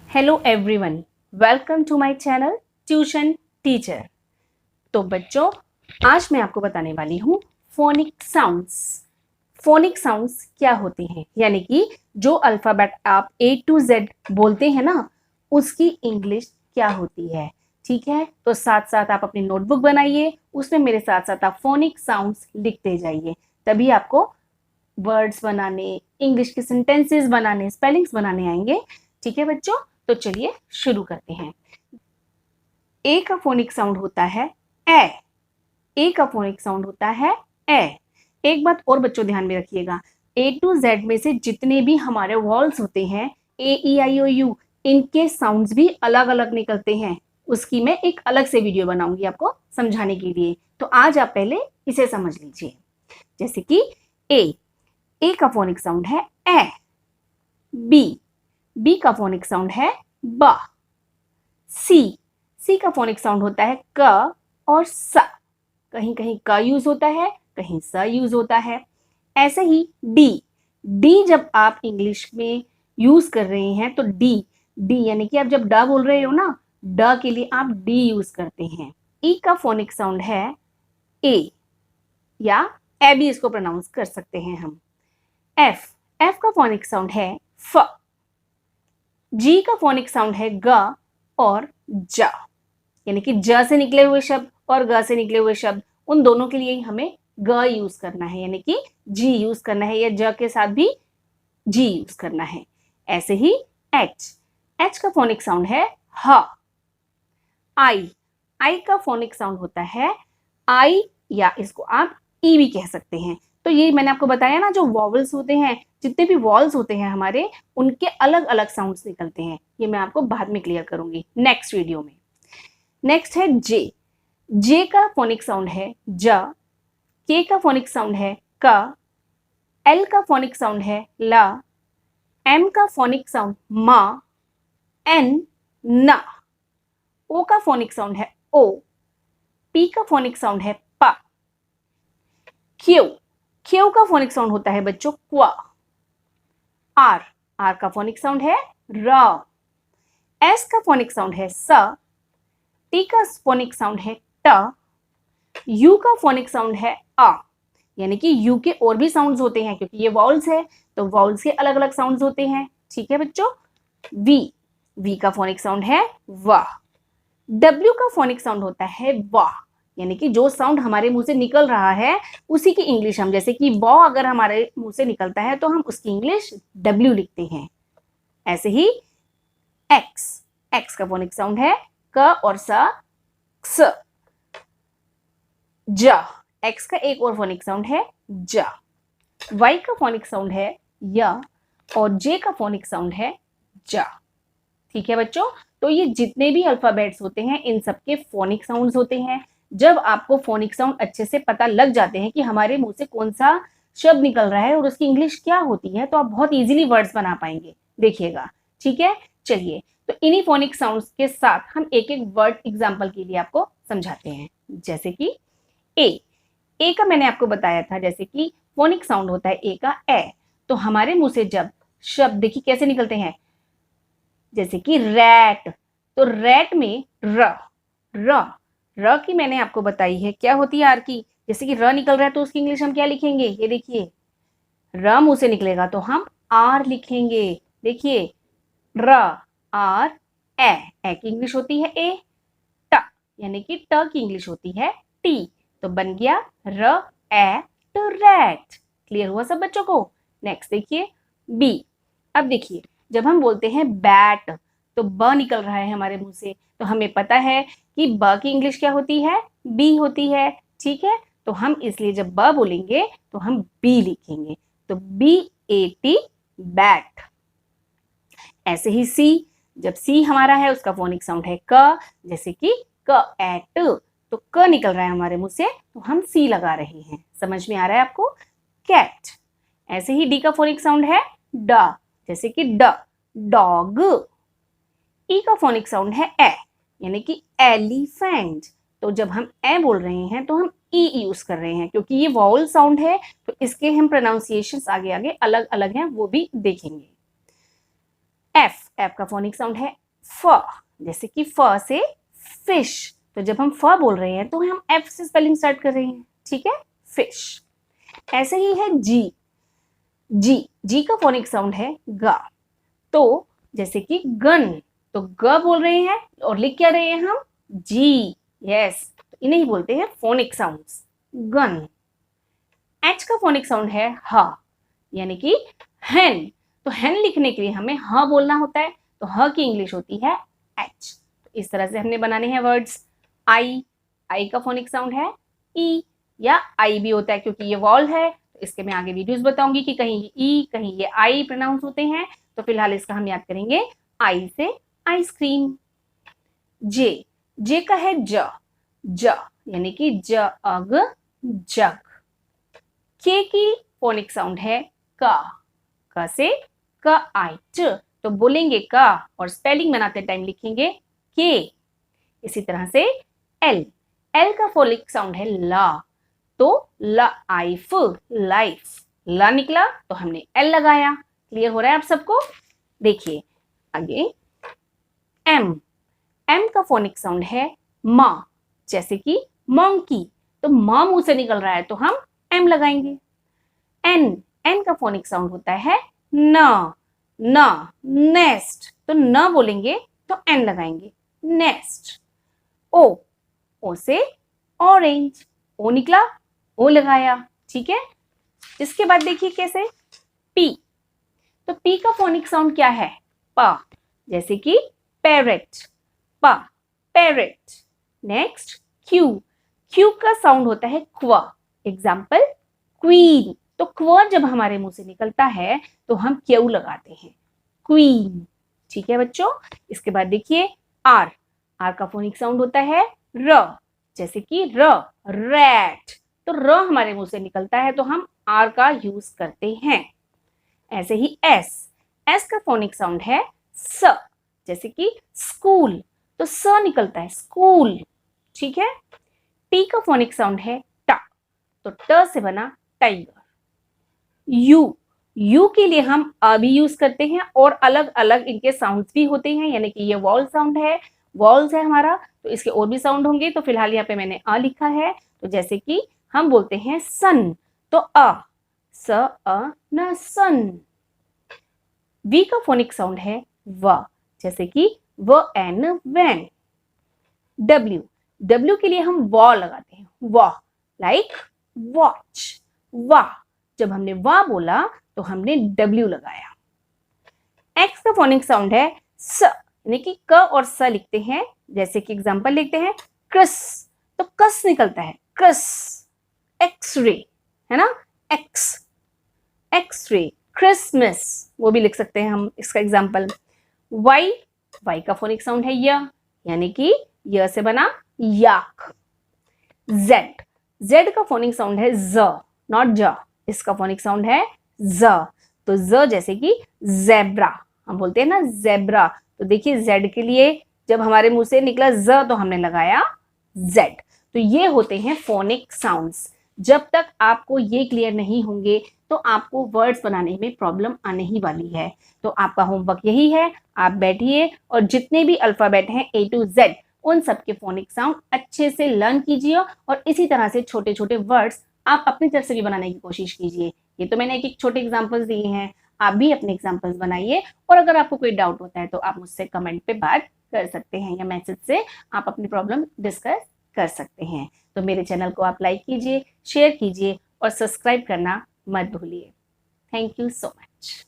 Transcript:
Hello everyone, welcome to my channel tuition teacher. तो बच्चों, आज मैं आपको बताने वाली हूँ फोनिक साउंड्स। फोनिक साउंड्स क्या होते हैं, यानी कि जो अल्फ़ाबेट आप A to Z बोलते हैं ना, उसकी इंग्लिश क्या होती है। ठीक है, तो साथ साथ आप अपनी नोटबुक बनाइए, उसमें मेरे साथ साथ आप फोनिक साउंड्स लिखते जाइए, तभी आपको वर्ड्स बनाने, इंग्लिश के सेंटेंसेस बनाने, स्पेलिंग्स बनाने आएंगे। ठीक है बच्चों, तो चलिए शुरू करते हैं। ए का फोनिक साउंड होता है ए। ए का फोनिक साउंड होता है ए। एक बात और बच्चों ध्यान में रखिएगा, A to Z में से जितने भी हमारे वॉल्स होते हैं, A E I O U, इनके साउंड्स भी अलग अलग निकलते हैं। उसकी मैं एक अलग से वीडियो बनाऊंगी आपको समझाने के लिए। तो आज आप पहले इसे समझ लीजिए। जैसे कि ए का फोनिक साउंड है ए। बी का फोनिक साउंड है ब। सी का फोनिक साउंड होता है क और स। कहीं कहीं क यूज होता है, कहीं स यूज होता है। ऐसे ही डी जब आप इंग्लिश में यूज कर रहे हैं तो डी यानी कि आप जब ड बोल रहे हो ना, ड के लिए आप डी यूज करते हैं। ई का फोनिक साउंड है ए, या ए भी इसको प्रोनाउंस कर सकते हैं हम। एफ का फोनिक साउंड है फ। जी का फोनिक साउंड है ग और ज, यानी कि ज से निकले हुए शब्द और ग से निकले हुए शब्द, उन दोनों के लिए हमें ग यूज करना है, यानी कि जी यूज करना है, या ज के साथ भी जी यूज करना है। ऐसे ही एच का फोनिक साउंड है ह। आई का फोनिक साउंड होता है आई, या इसको आप ई भी कह सकते हैं। तो ये मैंने आपको बताया ना, जो वॉवल्स होते हैं, जितने भी वॉल्स होते हैं हमारे, उनके अलग अलग साउंड्स निकलते हैं। ये मैं आपको बाद में क्लियर करूंगी नेक्स्ट वीडियो में। नेक्स्ट है जे का फोनिक साउंड है ज। के का फोनिक साउंड है क। एल का फोनिक साउंड है ल। एम का फोनिक साउंड म। एन न। ओ का फोनिक साउंड है ओ। पी का फोनिक साउंड है प। क्यू का फोनिक साउंड होता है बच्चों क्व। आर का फोनिक साउंड है र। एस का फोनिक साउंड है स। टी का फोनिक साउंड है ट। यू का फोनिक साउंड है अ, यानी कि यू के और भी साउंड्स होते हैं, क्योंकि ये वॉल्स है तो वॉल्स के अलग अलग साउंड्स होते हैं। ठीक है बच्चों। वी का फोनिक साउंड है व। डब्ल्यू का फोनिक साउंड होता है वाह, यानी कि जो साउंड हमारे मुंह से निकल रहा है उसी की इंग्लिश हम, जैसे कि व अगर हमारे मुंह से निकलता है तो हम उसकी इंग्लिश डब्ल्यू लिखते हैं। ऐसे ही एक्स का फोनिक साउंड है क और स। ज, एक्स का एक और फोनिक साउंड है ज। वाई का फोनिक साउंड है य और जे का फोनिक साउंड है ज। ठीक है बच्चों, तो ये जितने भी अल्फाबेट्स होते हैं इन सबके फोनिक साउंड्स होते हैं। जब आपको फोनिक साउंड अच्छे से पता लग जाते हैं कि हमारे मुंह से कौन सा शब्द निकल रहा है और उसकी इंग्लिश क्या होती है, तो आप बहुत इजीली वर्ड्स बना पाएंगे। देखिएगा, ठीक है। चलिए, तो इन्हीं फोनिक साउंड्स के साथ हम एक एक वर्ड एग्जाम्पल के लिए आपको समझाते हैं। जैसे कि ए का मैंने आपको बताया था, जैसे कि फोनिक साउंड होता है ए का ए। तो हमारे मुंह से जब शब्द देखिए कैसे निकलते हैं, जैसे कि रैट, तो रैट में र की मैंने आपको बताई है क्या होती है आर की। जैसे कि र निकल रहा है तो उसकी इंग्लिश हम क्या लिखेंगे, ये देखिए, र मुंह से निकलेगा तो हम आर लिखेंगे। देखिए, र आर ए की इंग्लिश होती है ए। ट, यानी कि ट की इंग्लिश होती है टी। तो बन गया र ए टू रैट। क्लियर हुआ सब बच्चों को। नेक्स्ट देखिए बी। अब देखिए, जब हम बोलते हैं बैट तो ब निकल रहा है हमारे मुंह से, तो हमें पता है कि ब की इंग्लिश क्या होती है, बी होती है। ठीक है, तो हम इसलिए जब ब बोलेंगे तो हम बी लिखेंगे, तो BAT बैट। ऐसे ही सी, जब सी हमारा है उसका फोनिक साउंड है क, जैसे कि क एट, तो क निकल रहा है हमारे मुंह से तो हम सी लगा रहे हैं। समझ में आ रहा है आपको, कैट। ऐसे ही डी का फोनिक साउंड है ड, जैसे कि डॉग। ई का फोनिक साउंड है ए, यानी कि एलिफेंट। तो जब हम ए बोल रहे हैं तो हम ई यूज कर रहे हैं, क्योंकि ये वॉवल साउंड है तो इसके हम प्रोनाउंसिएशंस आगे आगे अलग अलग हैं, वो भी देखेंगे। एफ, एफ का फोनिक साउंड है फ, जैसे कि फ से फिश, तो जब हम फ बोल रहे हैं तो हम एफ से स्पेलिंग स्टार्ट कर रहे हैं, ठीक है, फिश। ऐसे ही है जी, जी, जी का फोनिक साउंड है गा, तो जैसे कि गन, तो ग बोल रहे हैं और लिख क्या रहे हैं हम, जी, यस, तो इन्हें ही बोलते हैं फोनिक साउंड्स, गन। एच का फोनिक साउंड है ह, यानी कि हेन, तो हेन लिखने के लिए हमें ह बोलना होता है, तो ह की इंग्लिश होती है एच। तो इस तरह से हमने बनाने हैं वर्ड्स। आई, आई का फोनिक साउंड है ई, या आई भी होता है क्योंकि ये वॉल है, तो इसके मैं आगे वीडियोस बताऊंगी कि कहीं ये ई कहीं ये आई प्रोनाउंस होते हैं, तो फिलहाल इसका हम याद करेंगे आई से आइसक्रीम। जे, जे का है ज, ज यानी कि ज अग जग। के की फोनिक साउंड है का, का से का आइट, तो बोलेंगे का और स्पेलिंग बनाते टाइम लिखेंगे के। इसी तरह से एल, एल का फोनिक साउंड है ला, तो लाइफ, लाइफ, ला निकला तो हमने एल लगाया। क्लियर हो रहा है आप सबको? देखिए आगे एम, एम का फोनिक साउंड है मा, जैसे कि मंकी, तो मां मुंह से निकल रहा है तो हम एम लगाएंगे। एन, एन का फोनिक साउंड होता है न, न, नेस्ट, तो न बोलेंगे तो एन लगाएंगे, नेस्ट। ओ, ओ से ऑरेंज, ओ निकला ओ लगाया, ठीक है। इसके बाद देखिए कैसे पी, तो पी का फोनिक साउंड क्या है, पा, जैसे कि पैरेट, पा, पैरेट। नेक्स्ट क्यू, क्यू का साउंड होता है क्वा, एग्जाम्पल क्वीन, तो क्वा जब हमारे मुंह से निकलता है तो हम क्यू लगाते हैं, क्वीन, ठीक है बच्चों। इसके बाद देखिए आर, आर का फोनिक साउंड होता है र, जैसे कि र, रैट, तो र हमारे मुंह से निकलता है तो हम आर का यूज करते हैं। ऐसे ही एस, एस का फोनिक साउंड है स, जैसे कि स्कूल, तो स निकलता है स्कूल, ठीक है। टी का फोनिक साउंड है टा, तो ट से बना टाइगर। यू, यू के लिए हम अ भी यूज करते हैं और अलग अलग इनके साउंड्स भी होते हैं, यानी कि ये वॉल साउंड है, वॉल्स है हमारा, तो इसके और भी साउंड होंगे, तो फिलहाल यहाँ पे मैंने अ लिखा है। तो जैसे कि हम बोलते हैं सन, तो अ, स अ न सन। वी का फोनिक साउंड है व, जैसे कि व एन वैन। डब्ल्यू, डब्ल्यू के लिए हम वॉ लगाते हैं, वॉ, लाइक वॉच, वाह, जब हमने वाह बोला तो हमने डब्ल्यू लगाया। एक्स का फोनिक साउंड है स, यानी कि क और स लिखते हैं, जैसे कि एग्जांपल लिखते हैं क्रिस, तो कस निकलता है क्रिस। एक्स-रे है ना, एक्स, एक्स-रे, क्रिसमस, वो भी लिख सकते हैं हम इसका एग्जांपल। वाई, वाई का फोनिक साउंड है य, यानी कि य से बना याक। जेड, जेड का फोनिक साउंड है ज, नॉट ज, इसका फोनिक साउंड है ज, तो ज जैसे कि जेब्रा, हम बोलते हैं ना जेब्रा, तो देखिए जेड के लिए जब हमारे मुंह से निकला ज तो हमने लगाया जेड। तो ये होते हैं फोनिक साउंड्स। जब तक आपको ये क्लियर नहीं होंगे तो आपको वर्ड्स बनाने में प्रॉब्लम आने ही वाली है। तो आपका होमवर्क यही है, आप बैठिए और जितने भी अल्फाबेट हैं A to Z उन सबके फोनिक साउंड अच्छे से लर्न कीजिए और इसी तरह से छोटे छोटे वर्ड्स आप अपनी तरफ से भी बनाने की कोशिश कीजिए। ये तो मैंने एक एक छोटे एग्जांपल्स दिए हैं, आप भी अपने एग्जांपल्स बनाइए और अगर आपको कोई डाउट होता है तो आप मुझसे कमेंट पे बात कर सकते हैं या मैसेज से आप अपनी प्रॉब्लम डिस्कस कर सकते हैं। तो मेरे चैनल को आप लाइक कीजिए, शेयर कीजिए और सब्सक्राइब करना मत भूलिए। Thank you so much.